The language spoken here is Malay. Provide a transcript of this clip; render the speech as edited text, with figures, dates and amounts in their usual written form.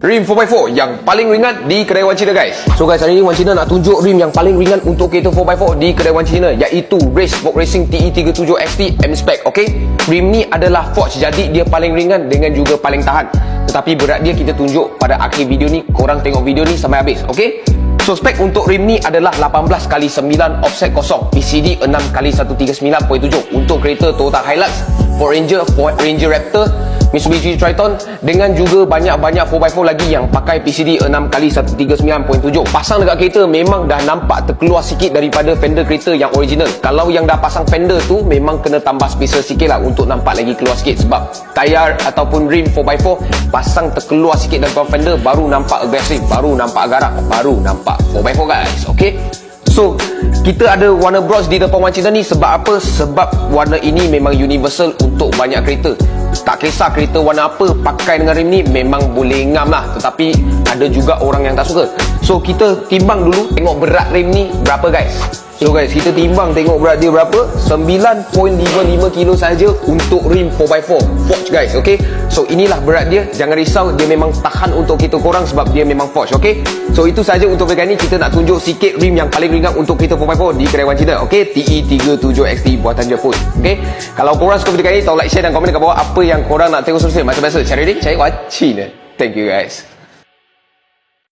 Rim 4x4 yang paling ringan di kedai Wan Cina, guys. So guys, hari ni Wan Cina nak tunjuk rim yang paling ringan untuk kereta 4x4 di kedai Wan Cina, iaitu Racebook Racing TE37 XT M-Spec. Okay, rim ni adalah forged, jadi dia paling ringan dengan juga paling tahan. Tetapi berat dia kita tunjuk pada akhir video ni. Korang tengok video ni sampai habis. Okay, so spek untuk rim ni adalah 18x9 offset kosong, PCD 6x139.7 untuk kereta Toyota Hilux, Ford Ranger, Ford Ranger Raptor, Mitsubishi Triton, dengan juga banyak-banyak 4x4 lagi yang pakai PCD 6x139.7. Pasang dekat kereta memang dah nampak terkeluar sikit daripada fender kereta yang original. Kalau yang dah pasang fender tu memang kena tambah spacer sikit lah untuk nampak lagi keluar sikit, sebab tayar ataupun rim 4x4 pasang terkeluar sikit daripada fender baru nampak agresif, baru nampak garang, baru nampak 4x4, guys. Okay, so kita ada warna bronze di depan Wan Cina ni sebab apa? Sebab warna ini memang universal untuk banyak kereta. Tak kisah kereta warna apa, pakai dengan rim ni memang boleh ngam lah. Tetapi ada juga orang yang tak suka. So kita timbang dulu, tengok berat rim ni berapa, guys. So guys, kita timbang tengok berat dia berapa. 9.55 kilo saja untuk rim 4x4 forged, guys. Okay, so inilah berat dia. Jangan risau, dia memang tahan untuk kita korang sebab dia memang forged. Okay, so itu saja untuk video ni. Kita nak tunjuk sikit rim yang paling ringan untuk kereta 4x4 di kedai Wan Cina. Okay, TE37 XT buatan Jepun. Okay, kalau korang suka video ni, tolong like, share dan komen dekat bawah apa yang korang nak tengok seterusnya. Macam biasa, cari Wan Cina. Thank you, guys.